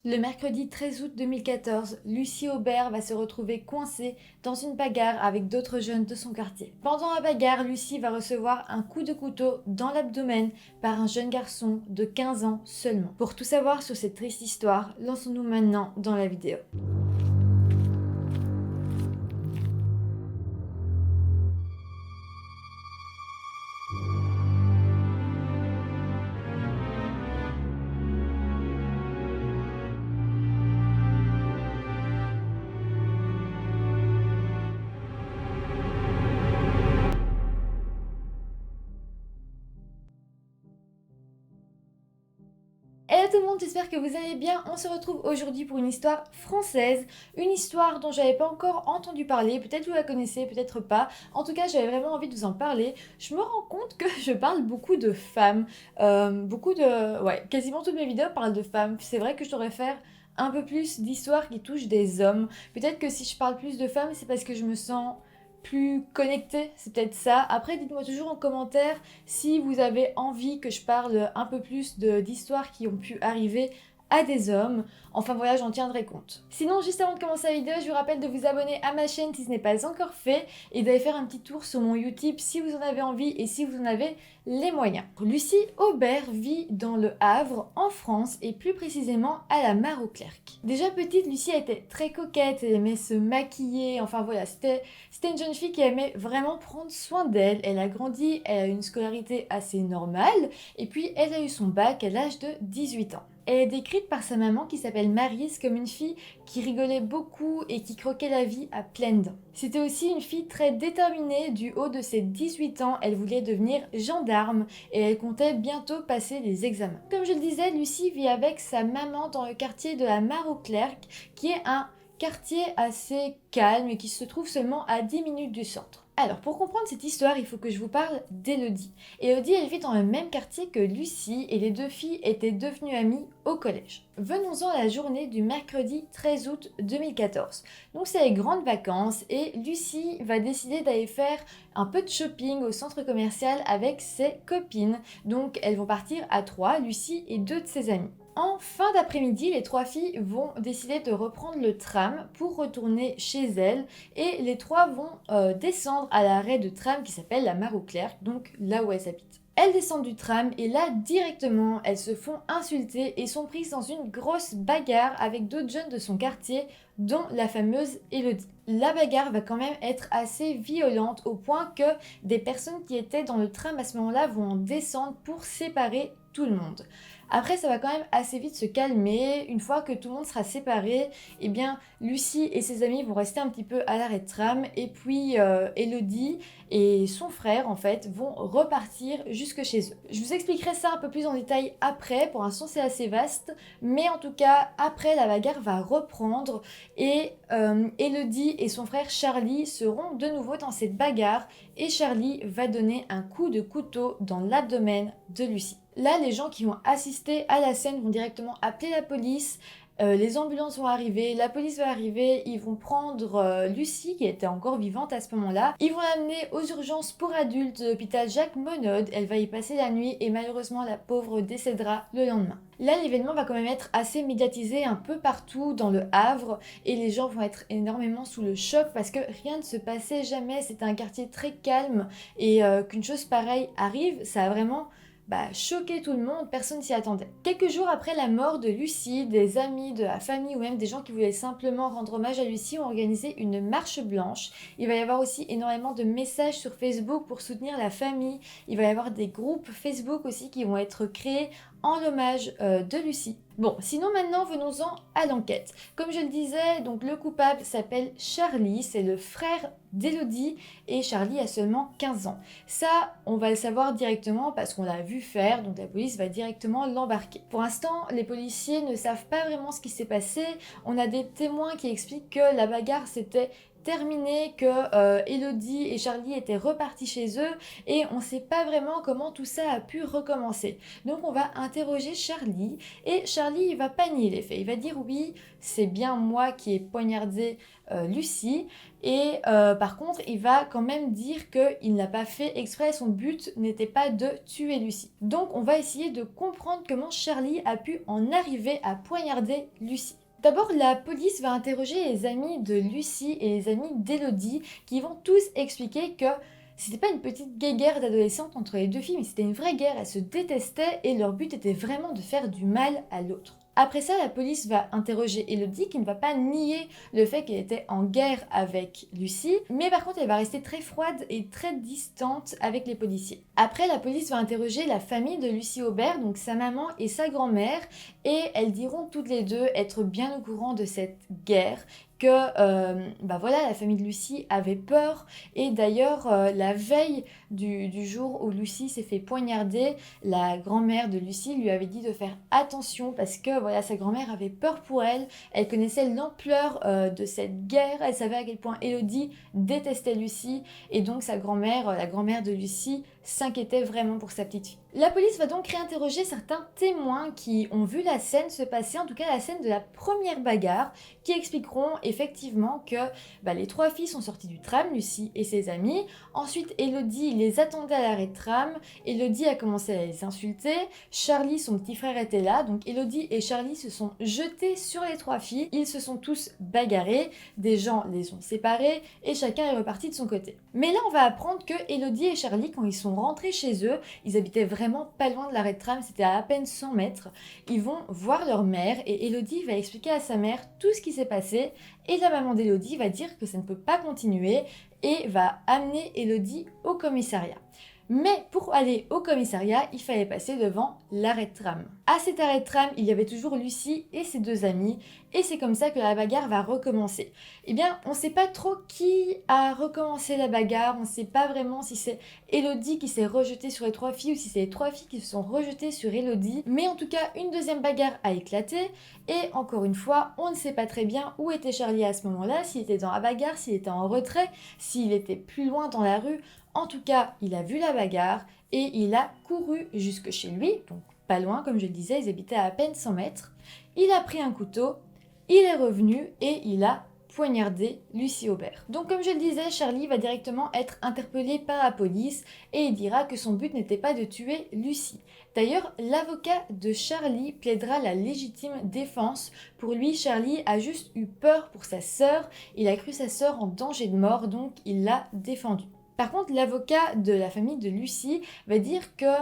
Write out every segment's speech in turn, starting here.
Le mercredi 13 août 2014, Lucie Aubert va se retrouver coincée dans une bagarre avec d'autres jeunes de son quartier. Pendant la bagarre, Lucie va recevoir un coup de couteau dans l'abdomen par un jeune garçon de 15 ans seulement. Pour tout savoir sur cette triste histoire, lançons-nous maintenant dans la vidéo. Hello tout le monde, j'espère que vous allez bien. On se retrouve aujourd'hui pour une histoire française, une histoire dont j'avais pas encore entendu parler, peut-être vous la connaissez, peut-être pas. En tout cas, j'avais vraiment envie de vous en parler. Je me rends compte que je parle beaucoup de femmes, Ouais, quasiment toutes mes vidéos parlent de femmes. C'est vrai que je devrais faire un peu plus d'histoires qui touchent des hommes. Peut-être que si je parle plus de femmes, c'est parce que je me sens plus connectée, c'est peut-être ça. Après, dites-moi toujours en commentaire si vous avez envie que je parle un peu plus d'histoires qui ont pu arriver à des hommes. Enfin voilà, j'en tiendrai compte. Sinon, juste avant de commencer la vidéo, je vous rappelle de vous abonner à ma chaîne si ce n'est pas encore fait et d'aller faire un petit tour sur mon YouTube si vous en avez envie et si vous en avez les moyens. Lucie Aubert vit dans le Havre, en France, et plus précisément à la Mare au Clerc. Déjà petite, Lucie était très coquette, elle aimait se maquiller, enfin voilà, c'était une jeune fille qui aimait vraiment prendre soin d'elle. Elle a grandi, elle a eu une scolarité assez normale, et puis elle a eu son bac à l'âge de 18 ans. Elle est décrite par sa maman qui s'appelle Maryse comme une fille qui rigolait beaucoup et qui croquait la vie à pleines dents. C'était aussi une fille très déterminée. Du haut de ses 18 ans, elle voulait devenir gendarme et elle comptait bientôt passer les examens. Comme je le disais, Lucie vit avec sa maman dans le quartier de la Mare au Clerc, qui est un quartier assez calme et qui se trouve seulement à 10 minutes du centre. Alors, pour comprendre cette histoire, il faut que je vous parle d'Élodie. Élodie, elle vit dans le même quartier que Lucie et les deux filles étaient devenues amies au collège. Venons-en à la journée du mercredi 13 août 2014. Donc c'est les grandes vacances et Lucie va décider d'aller faire un peu de shopping au centre commercial avec ses copines. Donc elles vont partir à 3, Lucie et 2 de ses amies. En fin d'après-midi, les 3 filles vont décider de reprendre le tram pour retourner chez elles et les 3 vont descendre à l'arrêt de tram qui s'appelle la Mare au Clerc, donc là où elles habitent. Elles descendent du tram et là, directement, elles se font insulter et sont prises dans une grosse bagarre avec d'autres jeunes de son quartier, dont la fameuse Élodie. La bagarre va quand même être assez violente au point que des personnes qui étaient dans le tram à ce moment-là vont en descendre pour séparer tout le monde. Après, ça va quand même assez vite se calmer. Une fois que tout le monde sera séparé, eh bien, Lucie et ses amis vont rester un petit peu à l'arrêt de tram. Et puis, Élodie et son frère, en fait, vont repartir jusque chez eux. Je vous expliquerai ça un peu plus en détail après. Pour l'instant, c'est assez vaste. Mais en tout cas, après, la bagarre va reprendre. Et Élodie et son frère Charlie seront de nouveau dans cette bagarre. Et Charlie va donner un coup de couteau dans l'abdomen de Lucie. Là, les gens qui ont assisté à la scène vont directement appeler la police. Les ambulances vont arriver, la police va arriver, ils vont prendre Lucie qui était encore vivante à ce moment-là. Ils vont l'amener aux urgences pour adultes de l'hôpital Jacques Monod. Elle va y passer la nuit et malheureusement la pauvre décédera le lendemain. Là, l'événement va quand même être assez médiatisé un peu partout dans le Havre et les gens vont être énormément sous le choc parce que rien ne se passait jamais. C'était un quartier très calme et qu'une chose pareille arrive, ça a vraiment choqué tout le monde, personne s'y attendait. Quelques jours après la mort de Lucie, des amis, de la famille ou même des gens qui voulaient simplement rendre hommage à Lucie ont organisé une marche blanche. Il va y avoir aussi énormément de messages sur Facebook pour soutenir la famille. Il va y avoir des groupes Facebook aussi qui vont être créés en l'hommage de Lucie. Bon, sinon maintenant venons-en à l'enquête. Comme je le disais, donc le coupable s'appelle Charlie, c'est le frère d'Élodie et Charlie a seulement 15 ans. Ça, on va le savoir directement parce qu'on l'a vu faire, donc la police va directement l'embarquer. Pour l'instant, les policiers ne savent pas vraiment ce qui s'est passé. On a des témoins qui expliquent que la bagarre s'était terminé, que Elodie et Charlie étaient repartis chez eux et on ne sait pas vraiment comment tout ça a pu recommencer. Donc on va interroger Charlie et Charlie il va pas nier les faits. Il va dire oui, c'est bien moi qui ai poignardé Lucie et par contre il va quand même dire qu'il n'a pas fait exprès, son but n'était pas de tuer Lucie. Donc on va essayer de comprendre comment Charlie a pu en arriver à poignarder Lucie. D'abord, la police va interroger les amis de Lucie et les amis d'Elodie qui vont tous expliquer que c'était pas une petite guéguerre d'adolescentes entre les deux filles, mais c'était une vraie guerre, elles se détestaient et leur but était vraiment de faire du mal à l'autre. Après ça, la police va interroger Elodie qui ne va pas nier le fait qu'elle était en guerre avec Lucie, mais par contre elle va rester très froide et très distante avec les policiers. Après, la police va interroger la famille de Lucie Aubert, donc sa maman et sa grand-mère, et elles diront toutes les deux être bien au courant de cette guerre, que voilà, la famille de Lucie avait peur et d'ailleurs la veille du jour où Lucie s'est fait poignarder, la grand-mère de Lucie lui avait dit de faire attention parce que voilà, sa grand-mère avait peur pour elle, elle connaissait l'ampleur de cette guerre, elle savait à quel point Elodie détestait Lucie et donc sa grand-mère, la grand-mère de Lucie, s'inquiétait vraiment pour sa petite fille. La police va donc réinterroger certains témoins qui ont vu la scène se passer, en tout cas la scène de la première bagarre, qui expliqueront effectivement que les trois filles sont sorties du tram, Lucie et ses amis. Ensuite, Elodie les attendait à l'arrêt de tram. Elodie a commencé à les insulter. Charlie, son petit frère, était là. Donc Elodie et Charlie se sont jetés sur les trois filles. Ils se sont tous bagarrés. Des gens les ont séparés et chacun est reparti de son côté. Mais là, on va apprendre que Elodie et Charlie, quand ils sont rentrés chez eux, ils habitaient vraiment pas loin de l'arrêt de tram, c'était à peine 100 mètres. Ils vont voir leur mère et Elodie va expliquer à sa mère tout ce qui s'est passé et la maman d'Elodie va dire que ça ne peut pas continuer et va amener Elodie au commissariat. Mais pour aller au commissariat, il fallait passer devant l'arrêt de tram. À cet arrêt de tram, il y avait toujours Lucie et ses deux amis, et c'est comme ça que la bagarre va recommencer. Eh bien, on ne sait pas trop qui a recommencé la bagarre, on ne sait pas vraiment si c'est Elodie qui s'est rejetée sur les trois filles ou si c'est les trois filles qui se sont rejetées sur Elodie. Mais en tout cas, une deuxième bagarre a éclaté, et encore une fois, on ne sait pas très bien où était Charlie à ce moment-là, s'il était dans la bagarre, s'il était en retrait, s'il était plus loin dans la rue. En tout cas, il a vu la bagarre et il a couru jusque chez lui, donc pas loin, comme je le disais, ils habitaient à peine 100 mètres. Il a pris un couteau, il est revenu et il a poignardé Lucie Aubert. Donc comme je le disais, Charlie va directement être interpellé par la police et il dira que son but n'était pas de tuer Lucie. D'ailleurs, l'avocat de Charlie plaidera la légitime défense. Pour lui, Charlie a juste eu peur pour sa sœur, il a cru sa sœur en danger de mort, donc il l'a défendue. Par contre, l'avocat de la famille de Lucie va dire que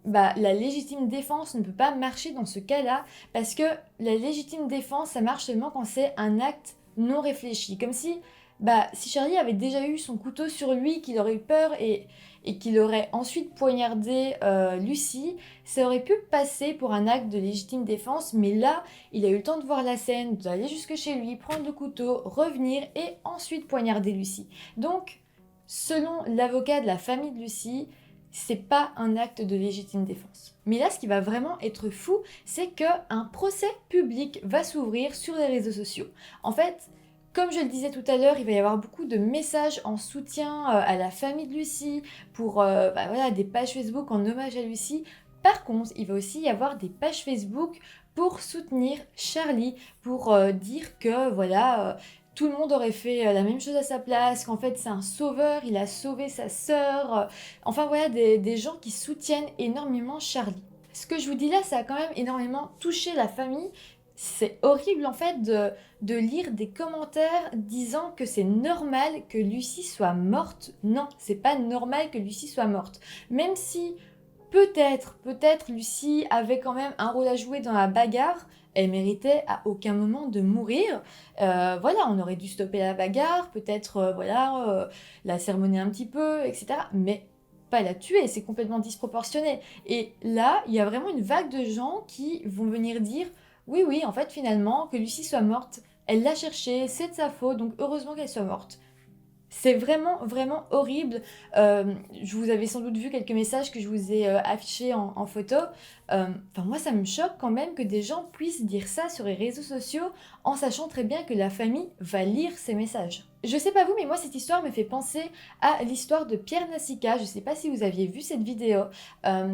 la légitime défense ne peut pas marcher dans ce cas-là parce que la légitime défense, ça marche seulement quand c'est un acte non réfléchi. Comme si Charlie avait déjà eu son couteau sur lui, qu'il aurait eu peur et qu'il aurait ensuite poignardé Lucie, ça aurait pu passer pour un acte de légitime défense, mais là, il a eu le temps de voir la scène, d'aller jusque chez lui, prendre le couteau, revenir et ensuite poignarder Lucie. Donc, selon l'avocat de la famille de Lucie, c'est pas un acte de légitime défense. Mais là, ce qui va vraiment être fou, c'est qu'un procès public va s'ouvrir sur les réseaux sociaux. En fait, comme je le disais tout à l'heure, il va y avoir beaucoup de messages en soutien à la famille de Lucie, pour des pages Facebook en hommage à Lucie. Par contre, il va aussi y avoir des pages Facebook pour soutenir Charlie, pour dire que tout le monde aurait fait la même chose à sa place, qu'en fait c'est un sauveur, il a sauvé sa sœur. Des gens qui soutiennent énormément Charlie. Ce que je vous dis là, ça a quand même énormément touché la famille. C'est horrible en fait de lire des commentaires disant que c'est normal que Lucie soit morte. Non, c'est pas normal que Lucie soit morte. Même si peut-être Lucie avait quand même un rôle à jouer dans la bagarre, elle méritait à aucun moment de mourir. On aurait dû stopper la bagarre, peut-être la sermonner un petit peu, etc. Mais pas la tuer, c'est complètement disproportionné. Et là, il y a vraiment une vague de gens qui vont venir dire oui, en fait, finalement, que Lucie soit morte, elle l'a cherchée, c'est de sa faute, donc heureusement qu'elle soit morte. C'est vraiment, vraiment horrible. Je vous avais sans doute vu quelques messages que je vous ai affichés en photo. Enfin, moi, ça me choque quand même que des gens puissent dire ça sur les réseaux sociaux en sachant très bien que la famille va lire ces messages. Je sais pas vous, mais moi, cette histoire me fait penser à l'histoire de Pierre Nassica. Je sais pas si vous aviez vu cette vidéo.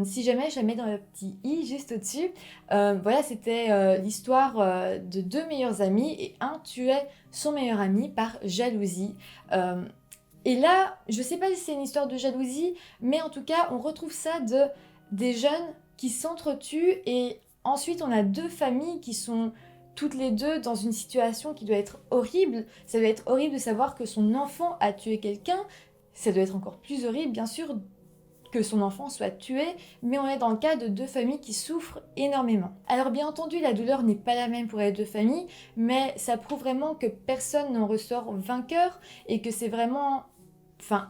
Si jamais, je la mets dans le petit i juste au-dessus. Voilà, c'était l'histoire de deux meilleurs amis et un tuait son meilleur ami par jalousie. Et là, je sais pas si c'est une histoire de jalousie, mais en tout cas, on retrouve ça des jeunes qui s'entretuent et ensuite on a deux familles qui sont toutes les deux dans une situation qui doit être horrible. Ça doit être horrible de savoir que son enfant a tué quelqu'un. Ça doit être encore plus horrible, bien sûr, que son enfant soit tué, mais on est dans le cas de deux familles qui souffrent énormément. Alors bien entendu, la douleur n'est pas la même pour les deux familles, mais ça prouve vraiment que personne n'en ressort vainqueur et que c'est vraiment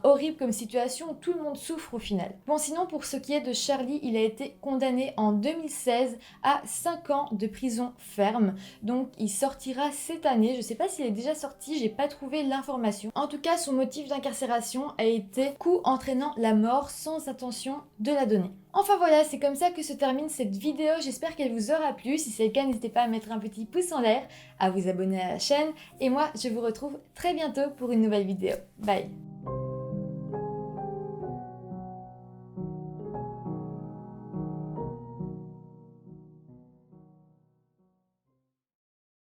horrible comme situation, tout le monde souffre au final. Bon, sinon, pour ce qui est de Charlie, il a été condamné en 2016 à 5 ans de prison ferme. Donc, il sortira cette année. Je sais pas s'il est déjà sorti, j'ai pas trouvé l'information. En tout cas, son motif d'incarcération a été coup entraînant la mort sans intention de la donner. Enfin voilà, c'est comme ça que se termine cette vidéo, j'espère qu'elle vous aura plu. Si c'est le cas, n'hésitez pas à mettre un petit pouce en l'air, à vous abonner à la chaîne, et moi je vous retrouve très bientôt pour une nouvelle vidéo. Bye!